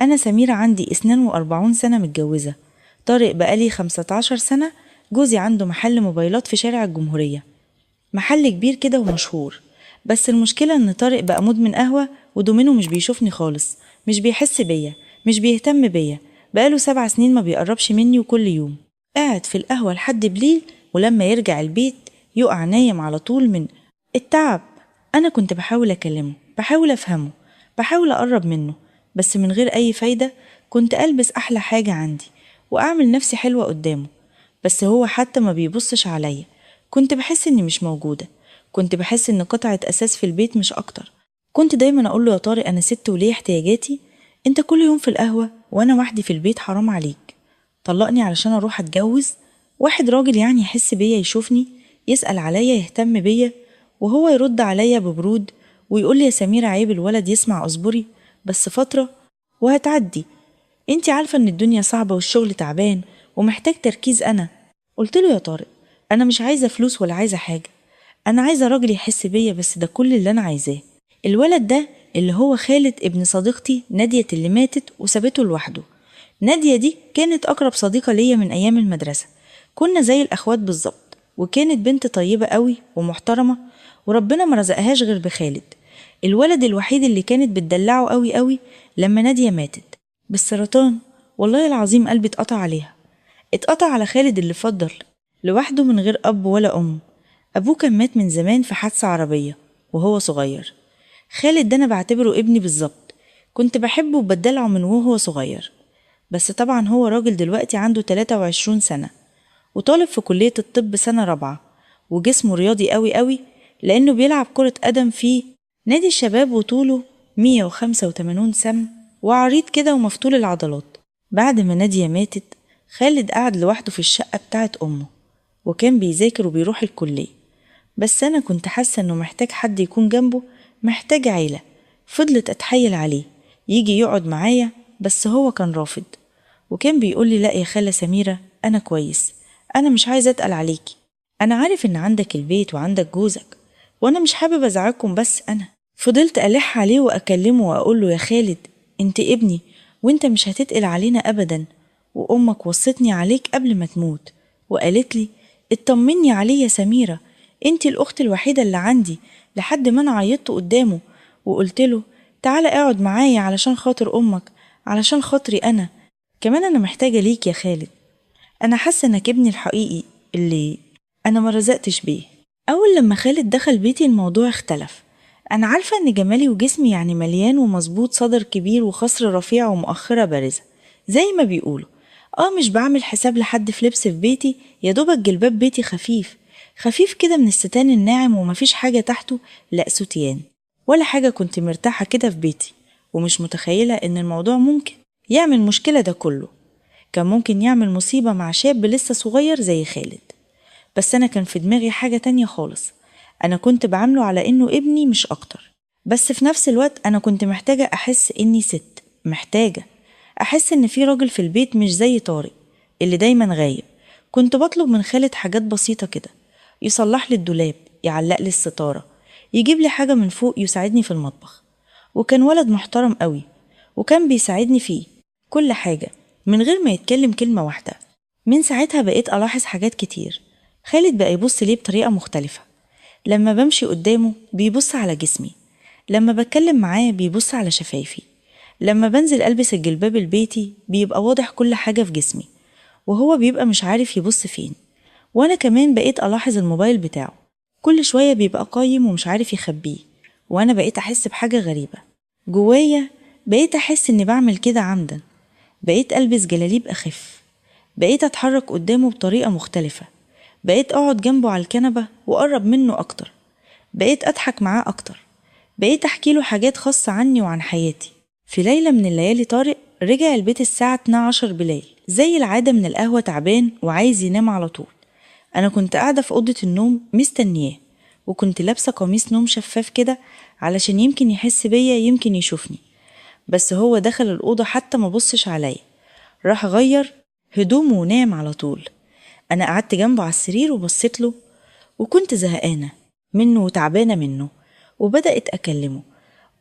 أنا سميرة عندي 42 سنة متجوزة، طارق بقالي 15 سنة، جوزي عنده محل موبايلات في شارع الجمهورية، محل كبير كده ومشهور. بس المشكلة إن طارق بقى مدمن قهوة ودومينو، مش بيشوفني خالص، مش بيحس بيا، مش بيهتم بيا، بقاله 7 سنين ما بيقربش مني، وكل يوم قاعد في القهوة لحد بليل، ولما يرجع البيت يقع نايم على طول من التعب. أنا كنت بحاول أكلمه، بحاول أفهمه، بحاول أقرب منه، بس من غير أي فايدة. كنت ألبس أحلى حاجة عندي وأعمل نفسي حلوة قدامه، بس هو حتى ما بيبصش عليا. كنت بحس إني مش موجودة، كنت بحس إن قطعة أساس في البيت مش أكتر. كنت دايما أقوله: يا طارق أنا ست وليه احتياجاتي، أنت كل يوم في القهوة وأنا وحدي في البيت، حرام عليك. طلقني علشان أروح أتجوز واحد راجل يعني يحس بيا، يشوفني، يسأل عليا، يهتم بيا. وهو يرد عليا ببرود ويقول لي: يا سميرة عيب الولد يسمع، اصبري بس فترة وهتعدي، انتي عارفة ان الدنيا صعبة والشغل تعبان ومحتاج تركيز. انا قلت له: يا طارق انا مش عايزة فلوس ولا عايزة حاجة، انا عايزة راجل يحس بيا، بس ده كل اللي انا عايزاه. الولد ده اللي هو خالد ابن صديقتي نادية اللي ماتت وسابته لوحده. نادية دي كانت أقرب صديقة ليا من أيام المدرسة، كنا زي الأخوات بالظبط، وكانت بنت طيبة قوي ومحترمة، وربنا ما رزقهاش غير بخالد، الولد الوحيد اللي كانت بتدلعه قوي قوي. لما نادية ماتت بالسرطان، والله العظيم قلبي اتقطع عليها، اتقطع على خالد اللي فضل لوحده من غير أب ولا أم. أبوه كان مات من زمان في حادثة عربية وهو صغير. خالد ده أنا بعتبره ابني بالظبط، كنت بحبه وبدلعه من وهو صغير. بس طبعا هو راجل دلوقتي عنده 23 سنة وطالب في كلية الطب سنة رابعة، وجسمه رياضي قوي قوي لأنه بيلعب كرة قدم في نادي الشباب، وطوله 185 سم وعريض كده ومفتول العضلات. بعد ما نادية ماتت، خالد قعد لوحده في الشقة بتاعت أمه، وكان بيذاكر وبيروح الكلية. بس أنا كنت حاسة إنه محتاج حد يكون جنبه، محتاج عيلة. فضلت أتحايل عليه يجي يقعد معايا، بس هو كان رافض، وكان بيقولي: لا يا خالة سميرة أنا كويس، أنا مش عايزة أتقل عليكي، أنا عارف إن عندك البيت وعندك جوزك وأنا مش حابب أزعجكم. بس أنا فضلت ألح عليه وأكلمه وأقوله: يا خالد أنت ابني وأنت مش هتتقل علينا أبدا، وأمك وصتني عليك قبل ما تموت وقالت لي اطمني عليه يا سميرة، أنت الأخت الوحيدة اللي عندي، لحد ما أنا عيطت قدامه وقلت له: تعالى اقعد معايا علشان خاطر أمك، علشان خاطري أنا كمان، أنا محتاجة ليك يا خالد، أنا حاسة إنك ابني الحقيقي اللي أنا ما رزقتش بيه. أول لما خالد دخل بيتي الموضوع اختلف. أنا عارفة إن جمالي وجسمي يعني مليان ومظبوط، صدر كبير وخصر رفيع ومؤخرة بارزة زي ما بيقولوا. مش بعمل حساب لحد في لبس في بيتي، يا دوبك جلباب بيتي خفيف خفيف كده من الستان الناعم ومفيش حاجة تحته، لا ستيان ولا حاجة. كنت مرتاحة كده في بيتي ومش متخيلة إن الموضوع ممكن يعمل مشكلة. ده كله كان ممكن يعمل مصيبة مع شاب لسه صغير زي خالد، بس أنا كان في دماغي حاجة تانية خالص. أنا كنت بعامله على إنه ابني مش أكتر، بس في نفس الوقت أنا كنت محتاجة أحس إني ست، محتاجة أحس إن في راجل في البيت مش زي طارق اللي دايما غايب. كنت بطلب من خالد حاجات بسيطة كده: يصلح لي الدولاب، يعلق لي الستارة، يجيب لي حاجة من فوق، يساعدني في المطبخ. وكان ولد محترم قوي، وكان بيساعدني فيه كل حاجة من غير ما يتكلم كلمة واحدة. من ساعتها بقيت ألاحظ حاجات كتير. خالد بقى يبص ليه بطريقة مختلفة، لما بمشي قدامه بيبص على جسمي، لما بتكلم معاه بيبص على شفايفي، لما بنزل ألبس الجلباب البيتي بيبقى واضح كل حاجة في جسمي، وهو بيبقى مش عارف يبص فين. وأنا كمان بقيت ألاحظ الموبايل بتاعه كل شوية بيبقى قايم ومش عارف يخبيه. وأنا بقيت أحس بحاجة غريبة جوايا، بقيت أحس إني بعمل كده عمدا. بقيت ألبس جلاليب أخف، بقيت أتحرك قدامه بطريقة مختلفة، بقيت أقعد جنبه على الكنبة وأقرب منه أكتر، بقيت أضحك معاه أكتر، بقيت أحكي له حاجات خاصة عني وعن حياتي. في ليلة من الليالي طارق رجع البيت الساعة 12 بالليل زي العادة من القهوة، تعبان وعايز ينام على طول. أنا كنت قاعدة في أوضة النوم مستنياه، وكنت لابسة قميص نوم شفاف كده علشان يمكن يحس بيا، يمكن يشوفني. بس هو دخل الأوضة حتى ما بصش عليا، راح غير هدومه ونام على طول. أنا قعدت جنبه على السرير وبصيت له، وكنت زهقانة منه وتعبانة منه، وبدأت أكلمه.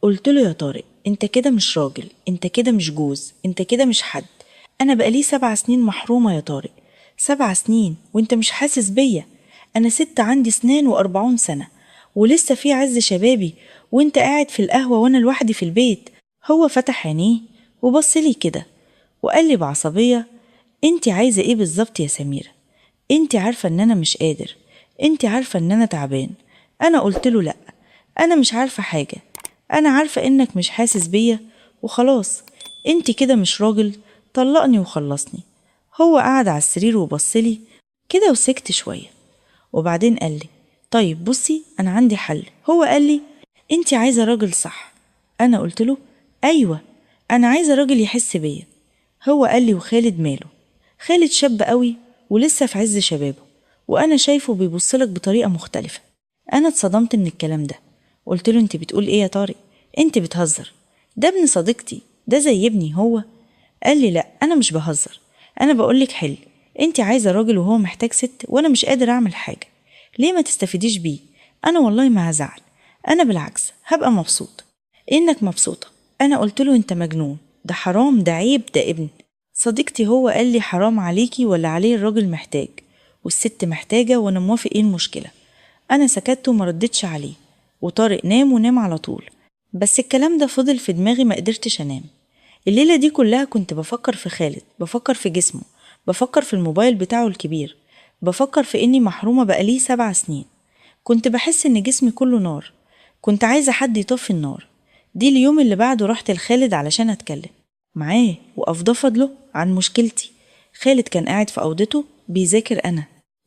قلت له: يا طارق انت كده مش راجل، انت كده مش جوز، انت كده مش حد. انا بقالي 7 سنين محرومة يا طارق، 7 سنين وانت مش حاسس بيا. انا ست عندي 42 سنة ولسه في عز شبابي، وانت قاعد في القهوة وانا لوحدي في البيت. هو فتح عينيه وبصلي كده وقال لي بعصبية: انت عايزة ايه بالظبط يا سميرة؟ انت عارفة ان انا مش قادر، انت عارفة ان انا تعبان. انا قلت له لا، انا مش عارفة حاجة، انا عارفة انك مش حاسس بيا وخلاص. انت كده مش راجل، طلقني وخلصني. هو قعد على السرير وبصلي كده وسكت شوية، وبعدين قال لي: طيب بصي، انا عندي حل. هو قال لي: انت عايزة راجل صح. انا قلت له: ايوه، انا عايزة راجل يحس بيا. هو قال لي: وخالد ماله؟ خالد شاب قوي ولسه في عز شبابه، وانا شايفه بيبصلك بطريقة مختلفة. انا اتصدمت من الكلام ده، قلت له: انت بتقول ايه يا طارق؟ انت بتهزر، ده ابن صديقتي، ده زي ابني هو. قال لي: لا، انا مش بهزر، انا بقولك حل. انت عايزة راجل وهو محتاج ست، وانا مش قادر اعمل حاجة. ليه ما تستفيديش بيه؟ انا والله ما هزعل، انا بالعكس هبقى مبسوط انك مبسوطة. انا قلت له: انت مجنون، ده حرام، ده عيب، ده ابن صديقتي. هو قال لي: حرام عليكي ولا عليه؟ الراجل محتاج والست محتاجة وانا موافق، ايه المشكلة؟ انا سكت وما ردتش عليه، وطارق نام ونام على طول. بس الكلام ده فضل في دماغي، ما قدرتش انام. الليلة دي كلها كنت بفكر في خالد، بفكر في جسمه، بفكر في الموبايل بتاعه الكبير، بفكر في اني محرومة بقالي 7 سنين. كنت بحس ان جسمي كله نار، كنت عايزة حد يطفي النار دي. اليوم اللي بعده رحت لخالد علشان اتكلم معاه وافضفض له عن مشكلتي. خالد كان قاعد في اوضته بيذاكر. انا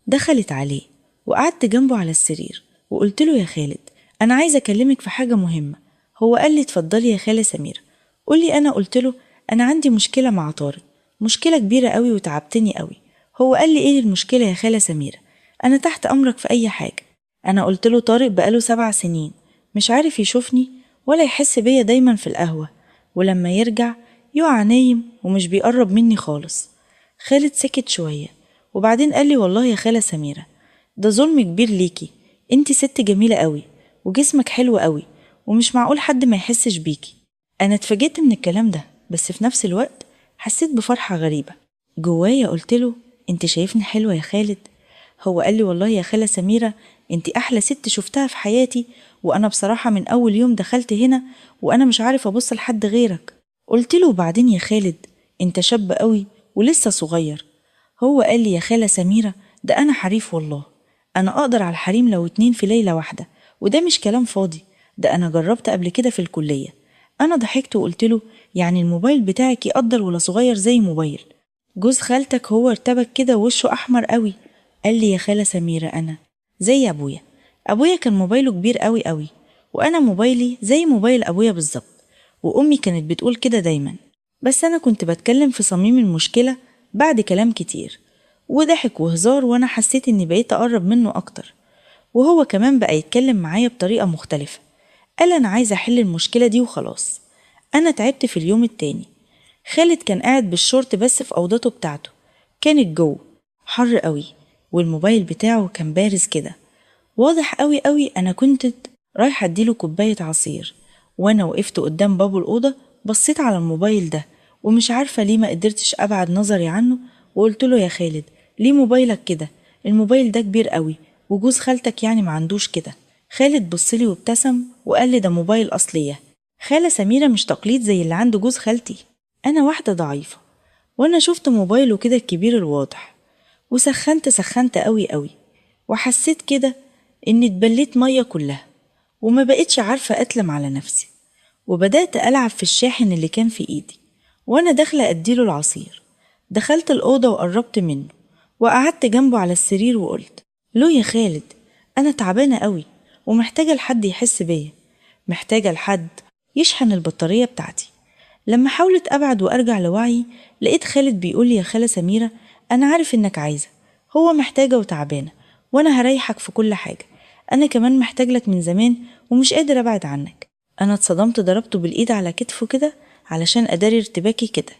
دخلت عليه وقعدت جنبه على السرير وقلت له: يا خالد، انا عايزة اكلمك في حاجة مهمة. هو قال لي: اتفضلي يا خالة سميرة، قولي. انا قلت له: انا عندي مشكلة مع طارق، مشكلة كبيرة قوي وتعبتني قوي. هو قال لي: ايه المشكلة يا خالة سميرة؟ انا تحت امرك في اي حاجة. انا قلت له: طارق بقاله 7 سنين مش عارف يشوفني ولا يحس بيا، دايما في القهوة، ولما يرجع يقع نايم ومش بيقرب مني خالص. خالد سكت شوية وبعدين قال لي: والله يا خالة سميرة، ده ظلم كبير ليكي. انتي ست جميلة قوي وجسمك حلو قوي، ومش معقول حد ما يحسش بيكي. انا اتفاجئت من الكلام ده، بس في نفس الوقت حسيت بفرحة غريبة جوايا. قلت له: انت شايفني حلوة يا خالد؟ هو قال لي: والله يا خالة سميرة، انت احلى ست شفتها في حياتي، وانا بصراحة من اول يوم دخلت هنا وانا مش عارف ابص لحد غيرك. قلت له: وبعدين يا خالد، انت شاب قوي ولسه صغير. هو قال لي: يا خالة سميرة، ده انا حريف والله، انا اقدر على الحريم لو 2 في ليلة واحدة، وده مش كلام فاضي، ده انا جربت قبل كده في الكلية. انا ضحكت وقلت له: يعني الموبايل بتاعك يقدر ولا صغير زي موبايل جوز خالتك؟ هو ارتبك كده ووشه احمر قوي. قال لي: يا خالة سميرة، انا زي ابويا. ابويا كان موبايله كبير قوي قوي، وانا موبايلي زي موبايل ابويا بالظبط، وامي كانت بتقول كده دايما. بس انا كنت بتكلم في صميم المشكلة بعد كلام كتير وضحك وهزار، وانا حسيت اني بقيت اقرب منه اكتر، وهو كمان بقى يتكلم معايا بطريقة مختلفة. قال: انا عايز احل المشكلة دي وخلاص. انا تعبت في اليوم التاني. خالد كان قاعد بالشورت بس في اوضته بتاعته، كانت جوه حر قوي، والموبايل بتاعه كان بارز كده واضح قوي قوي. انا كنت رايحة اديله كوباية عصير، وانا وقفت قدام باب الأوضة بصيت على الموبايل ده، ومش عارفة ليه ما قدرتش ابعد نظري عنه، وقلت له: يا خالد، ليه موبايلك كده؟ الموبايل ده كبير قوي، وجوز خالتك يعني ما عندوش كده. خالد بصلي وابتسم وقال لي: ده موبايل أصلية خالة سميرة، مش تقليد زي اللي عنده جوز خالتي. أنا واحدة ضعيفة، وأنا شفت موبايله كده الكبير الواضح، سخنت قوي قوي، وحسيت كده إني اتبليت مية كلها، وما بقتش عارفة أتلم على نفسي، وبدأت ألعب في الشاحن اللي كان في إيدي وأنا داخلة أديله العصير. دخلت الأوضة وقربت منه وقعدت جنبه على السرير وقلت له: يا خالد، أنا تعبانة قوي ومحتاجة لحد يحس بيا، محتاجة لحد يشحن البطارية بتاعتي. لما حاولت أبعد وأرجع لوعي لقيت خالد بيقولي: يا خالة سميرة، أنا عارف إنك عايزة، هو محتاجة وتعبانة، وأنا هريحك في كل حاجة. أنا كمان محتاج لك من زمان ومش قادر أبعد عنك. أنا اتصدمت، ضربته بالإيد على كتفه كده علشان أداري ارتباكي كده،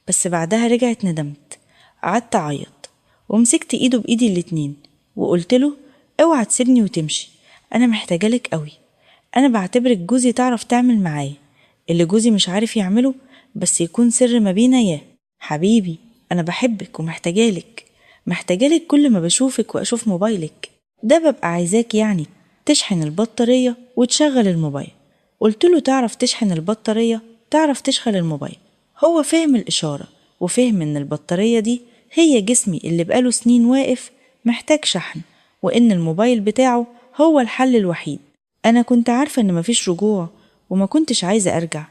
بس بعدها رجعت ندمت. قعدت أعيط ومسكت إيده بإيدي الاتنين وقلت له: اوعى تسيبني وتمشي، أنا محتاجة لك قوي، أنا بعتبرك جوزي، تعرف تعمل معايا، اللي جوزي مش عارف يعمله، بس يكون سر ما بينا. ياه حبيبي، أنا بحبك ومحتاجالك، محتاجالك كل ما بشوفك وأشوف موبايلك. ده ببقى عايزاك يعني تشحن البطارية وتشغل الموبايل. قلت له تعرف تشحن البطارية، تعرف تشغل الموبايل. هو فهم الإشارة وفهم إن البطارية دي هي جسمي اللي بقاله سنين واقف محتاج شحن، وإن الموبايل بتاعه هو الحل الوحيد. أنا كنت عارفة إن مفيش رجوع وما كنتش عايزة أرجع.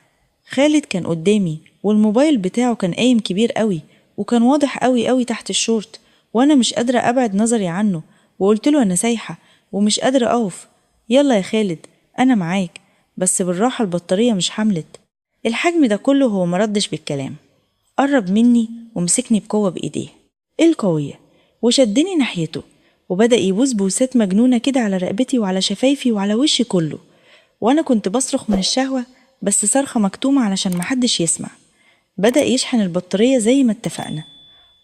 خالد كان قدامي والموبايل بتاعه كان قايم كبير قوي وكان واضح قوي قوي تحت الشورت، وأنا مش قادرة أبعد نظري عنه. وقلت له أنا سايحة ومش قادرة أقف. يلا يا خالد أنا معاك، بس بالراحة البطارية مش حملت. الحجم ده كله هو مردش بالكلام، قرب مني ومسكني بقوة بإيديه القوية وشدني ناحيته، وبدأ يبوس بوسات مجنونة كده على رقبتي وعلى شفايفي وعلى وشي كله. وأنا كنت بصرخ من الشهوة، بس صرخة مكتومة علشان محدش يسمع. بدأ يشحن البطارية زي ما اتفقنا.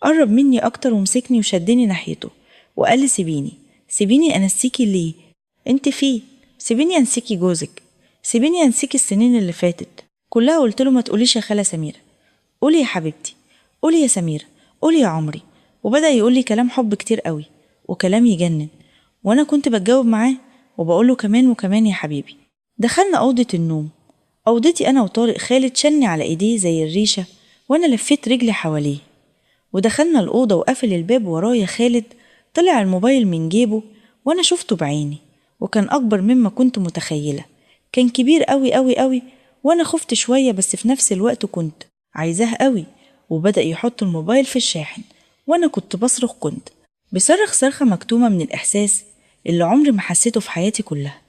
قرب مني أكتر ومسكني وشدني ناحيته وقال لي سيبيني، سيبيني أنسيكي ليه انت فيه، سيبيني أنسيكي جوزك، سيبيني أنسيكي السنين اللي فاتت كلها. قلت له ما تقوليش يا خالة سميرة، قولي يا حبيبتي، قولي يا سميرة، قولي يا عمري. وبدأ يقول لي كلام حب كتير قوي وكلام يجنن، وأنا كنت بتجاوب معاه وبقوله كمان وكمان يا حبيبي. دخلنا أوضة النوم، أوضتي أنا وطارق. خالد شني على إيديه زي الريشة وأنا لفيت رجلي حواليه، ودخلنا الأوضة وقفل الباب ورايا. خالد طلع الموبايل من جيبه وأنا شفته بعيني، وكان أكبر مما كنت متخيلة. كان كبير قوي قوي قوي، وأنا خفت شوية بس في نفس الوقت كنت عايزاه قوي. وبدأ يحط الموبايل في الشاحن وأنا كنت بصرخ، كنت بصرخ صرخة مكتومة من الإحساس اللي عمري ما حسيته في حياتي كلها.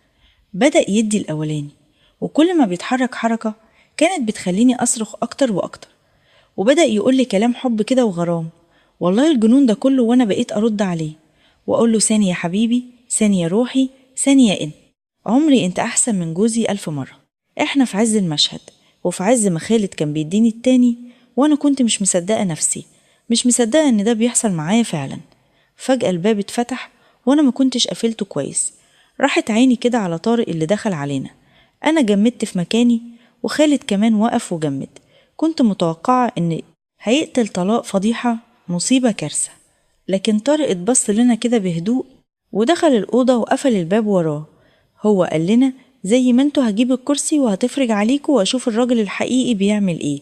بدأ يدي الأولاني، وكل ما بيتحرك حركة كانت بتخليني أصرخ أكتر وأكتر. وبدأ يقولي كلام حب كده وغرام، والله الجنون ده كله. وأنا بقيت أرد عليه وأقول له ثانية يا حبيبي، ثانية يا روحي، ثانية يا عمري، أنت أحسن من جوزي 1000 مرة. إحنا في عز المشهد وفي عز ما خالد كان بيديني التاني، وأنا كنت مش مصدقة نفسي، مش مصدقة إن ده بيحصل معايا فعلا. فجأة الباب اتفتح وأنا ما كنتش قفلته كويس. راحت عيني كده على طارق اللي دخل علينا. أنا جمدت في مكاني وخالد كمان وقف وجمد. كنت متوقعة إن هيقتل طلاق فضيحة، مصيبة كارثة. لكن طارق اتبص لنا كده بهدوء ودخل الأوضة وقفل الباب وراه. هو قال لنا زي ما انتوا هجيب الكرسي وهتفرج عليكوا واشوف الراجل الحقيقي بيعمل ايه،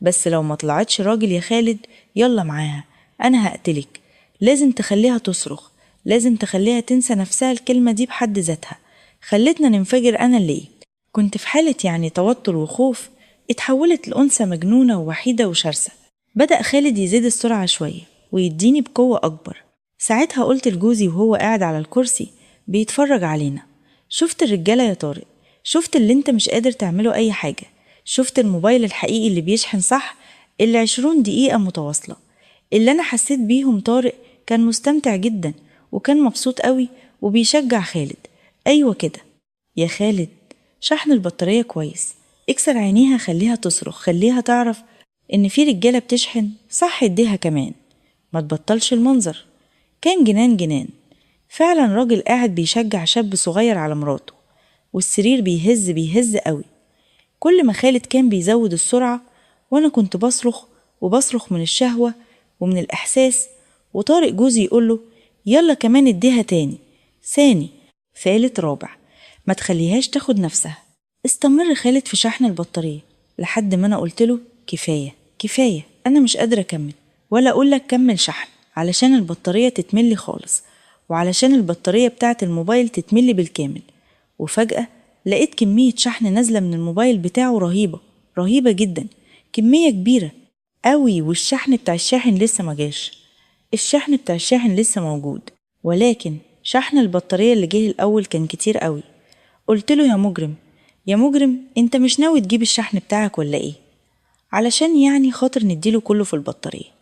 بس لو ما طلعتش راجل يا خالد يلا معاها، انا هقتلك. لازم تخليها تصرخ، لازم تخليها تنسى نفسها. الكلمة دي بحد ذاتها خلتنا ننفجر. انا اللي كنت في حالة يعني توتر وخوف اتحولت لأنثى مجنونة ووحيدة وشرسة. بدأ خالد يزيد السرعة شوية ويديني بقوة أكبر. ساعتها قلت لجوزي وهو قاعد على الكرسي بيتفرج علينا، شفت الرجالة يا طارق، شفت اللي انت مش قادر تعمله أي حاجة، شفت الموبايل الحقيقي اللي بيشحن صح، اللي 20 دقيقة متواصلة. اللي أنا حسيت بيهم طارق كان مستمتع جدا وكان مبسوط قوي وبيشجع خالد. أيوة كده يا خالد، شحن البطارية كويس، اكسر عينيها، خليها تصرخ، خليها تعرف إن في رجالة بتشحن صح، اديها كمان، ما تبطلش المنظر. كان جنان جنان فعلا. راجل قاعد بيشجع شاب صغير على مراته، والسرير بيهز بيهز قوي. كل ما خالد كان بيزود السرعة وانا كنت بصرخ وبصرخ من الشهوة ومن الإحساس. وطارق جوزي يقوله يلا كمان اديها تاني، ثاني، ثالث، رابع، ما تخليهاش تاخد نفسها. استمر خالد في شحن البطارية لحد ما انا قلتله كفاية كفاية، انا مش قادرة اكمل ولا اقولك كمل شحن، علشان البطارية تتملي خالص وعلشان البطارية بتاعة الموبايل تتملي بالكامل. وفجأة لقيت كمية شحن نازلة من الموبايل بتاعه رهيبة، رهيبة جدا، كمية كبيرة قوي. والشحن بتاع الشاحن لسه ما جاش، الشحن بتاع الشاحن لسه موجود، ولكن شحن البطارية اللي جه الأول كان كتير قوي. قلت له يا مجرم، يا مجرم، انت مش ناوي تجيب الشحن بتاعك ولا ايه؟ علشان يعني خاطر نديله كله في البطارية.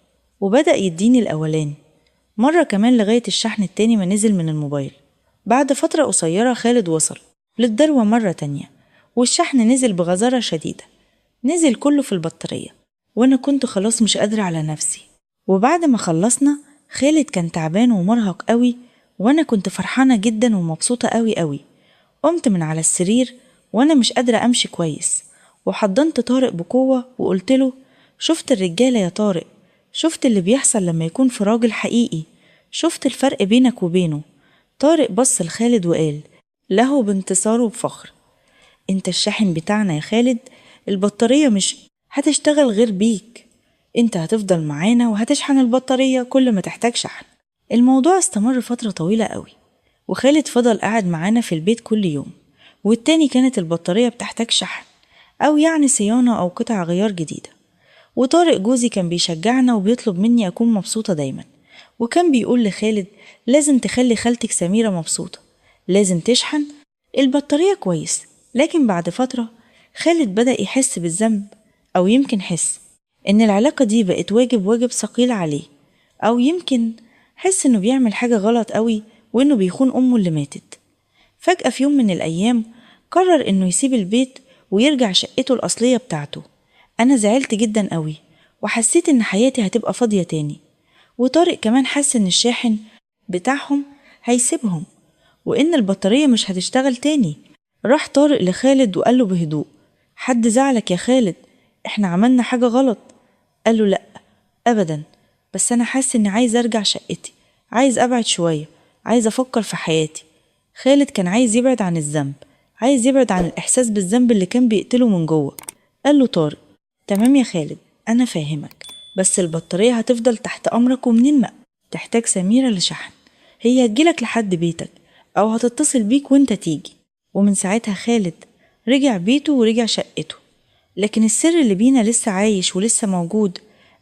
وبدأ يديني الأولاني مرة كمان لغاية الشحن التاني ما نزل من الموبايل. بعد فترة قصيرة خالد وصل للذروة مرة تانية والشحن نزل بغزارة شديدة، نزل كله في البطارية وأنا كنت خلاص مش قادرة على نفسي. وبعد ما خلصنا خالد كان تعبان ومرهق قوي، وأنا كنت فرحانة جدا ومبسوطة قوي قوي. قمت من على السرير وأنا مش قادرة أمشي كويس، وحضنت طارق بقوة وقلت له: شفت الرجالة يا طارق، شفت اللي بيحصل لما يكون في راجل حقيقي، شفت الفرق بينك وبينه. طارق بص لخالد وقال له بانتصاره وبفخر: انت الشاحن بتاعنا يا خالد، البطارية مش هتشتغل غير بيك، انت هتفضل معانا وهتشحن البطارية كل ما تحتاج شحن. الموضوع استمر فترة طويلة قوي، وخالد فضل قاعد معانا في البيت كل يوم، والتاني كانت البطارية بتحتاج شحن أو يعني صيانة أو قطع غيار جديدة. وطارق جوزي كان بيشجعنا وبيطلب مني أكون مبسوطة دايما، وكان بيقول لخالد: لازم تخلي خالتك سميرة مبسوطة، لازم تشحن البطارية كويس. لكن بعد فترة خالد بدأ يحس بالذنب، أو يمكن حس إن العلاقة دي بقت واجب ثقيل عليه، أو يمكن حس إنه بيعمل حاجة غلط قوي وإنه بيخون أمه اللي ماتت. فجأة في يوم من الأيام قرر إنه يسيب البيت ويرجع شقته الأصلية بتاعته. أنا زعلت جدا قوي، وحسيت إن حياتي هتبقى فاضية تاني. وطارق كمان حس إن الشاحن بتاعهم هيسيبهم، وإن البطارية مش هتشتغل تاني. راح طارق لخالد وقال له بهدوء: حد زعلك يا خالد؟ إحنا عملنا حاجة غلط؟ قال له: لأ أبدا، بس أنا حاسس إني عايز أرجع شقتي، عايز أبعد شوية، عايز أفكر في حياتي. خالد كان عايز يبعد عن الذنب، عايز يبعد عن الإحساس بالذنب اللي كان بيقتله من جوه. قال له طارق: تمام يا خالد، أنا فاهمك، بس البطارية هتفضل تحت أمرك، ومنين ما تحتاج سميرة لشحن هي هتجيلك لحد بيتك، أو هتتصل بيك وانت تيجي. ومن ساعتها خالد رجع بيته ورجع شقته. لكن السر اللي بينا لسه عايش ولسه موجود.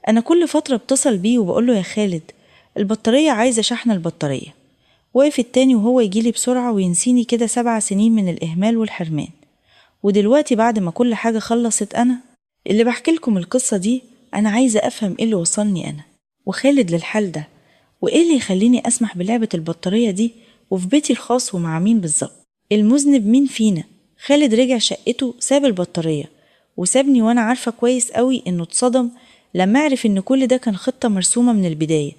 أنا كل فترة بتصل بيه وبقوله: يا خالد، البطارية عايزة شحن البطارية. وقف التاني وهو يجيلي بسرعة وينسيني كده 7 سنين من الإهمال والحرمان. ودلوقتي بعد ما كل حاجة خلصت، أنا اللي بحكي لكم القصة دي أنا عايزة أفهم إيه اللي وصلني أنا وخالد للحال ده، وإيه اللي يخليني أسمح بلعبة البطارية دي وفي بيتي الخاص، ومع مين بالظبط. المذنب مين فينا؟ خالد رجع شقته، ساب البطارية وسابني، وأنا عارفة كويس قوي إنه اتصدم لما عرف إن كل ده كان خطة مرسومة من البداية.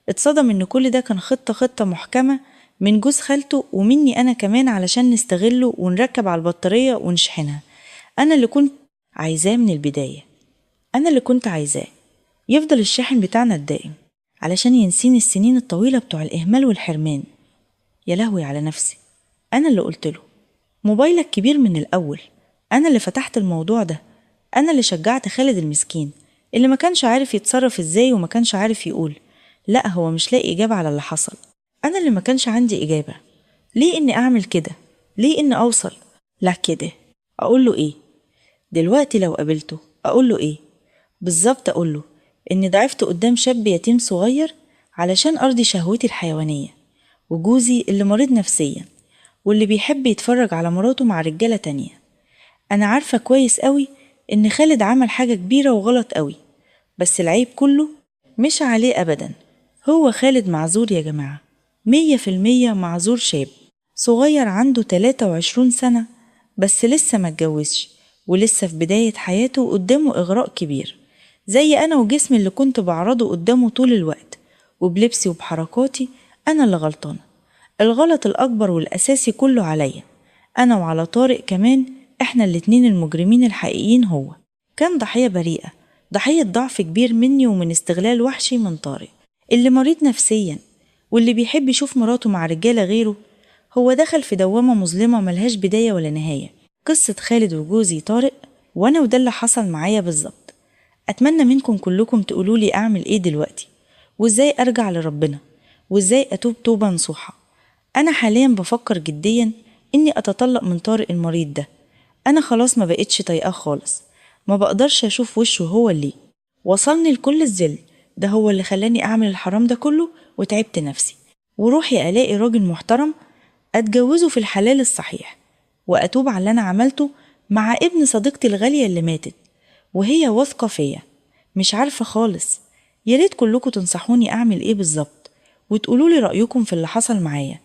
اتصدم إن كل ده كان خطة محكمة من جوز خالته ومني أنا كمان، علشان نستغله ونركب على البطارية ونشحنها. أنا اللي كنت عايزاه من البداية، أنا اللي كنت عايزاه يفضل الشاحن بتاعنا الدائم، علشان ينسيني السنين الطويلة بتوع الإهمال والحرمان. يا لهوي على نفسي، أنا اللي قلتله موبايلك كبير من الأول، أنا اللي فتحت الموضوع ده، أنا اللي شجعت خالد المسكين اللي ما كانش عارف يتصرف إزاي وما كانش عارف يقول لأ، هو مش لاقي إجابة على اللي حصل. أنا اللي ما كانش عندي إجابة. ليه إني أعمل كده؟ ليه إني أوصل لا كده؟ أقول له إيه دلوقتي لو قابلته؟ أقول له إيه بالظبط؟ أقول له إني ضعفت قدام شاب يتيم صغير علشان أرضي شهوتي الحيوانية، وجوزي اللي مريض نفسيا واللي بيحب يتفرج على مراته مع رجالة تانية. أنا عارفة كويس قوي إن خالد عمل حاجة كبيرة وغلط قوي، بس العيب كله مش عليه أبدا. هو خالد معذور يا جماعة، 100% معذور. شاب صغير عنده 23 سنة بس لسه ما اتجوزش، ولسه في بداية حياته وقدامه إغراء كبير، زي أنا وجسمي اللي كنت بعرضه قدامه طول الوقت، وبلبسي وبحركاتي أنا اللي غلطانة. الغلط الأكبر والأساسي كله عليا أنا وعلى طارق كمان، إحنا الاتنين المجرمين الحقيقيين. هو كان ضحية بريئة، ضحية ضعف كبير مني ومن استغلال وحشي من طارق اللي مريض نفسيا واللي بيحب يشوف مراته مع رجالة غيره. هو دخل في دوامة مظلمة ملهاش بداية ولا نهاية. قصة خالد وجوزي طارق وأنا، وده اللي حصل معايا بالظبط. أتمنى منكم كلكم تقولولي أعمل إيه دلوقتي، وإزاي أرجع لربنا، وإزاي أتوب توبة نصوحة. أنا حاليا بفكر جديا إني أتطلق من طارق المريض ده. أنا خلاص ما بقتش طايقاه خالص، ما بقدرش أشوف وشه هو اللي وصلني لكل الذل ده، هو اللي خلاني أعمل الحرام ده كله وتعبت نفسي. وروحي ألاقي راجل محترم أتجوزه في الحلال الصحيح، وأتوب على اللي أنا عملته مع ابن صديقتي الغالية اللي ماتت وهي واثقة فيا. مش عارفة خالص، ياريت كلكم تنصحوني أعمل إيه بالظبط، وتقولولي رأيكم في اللي حصل معايا.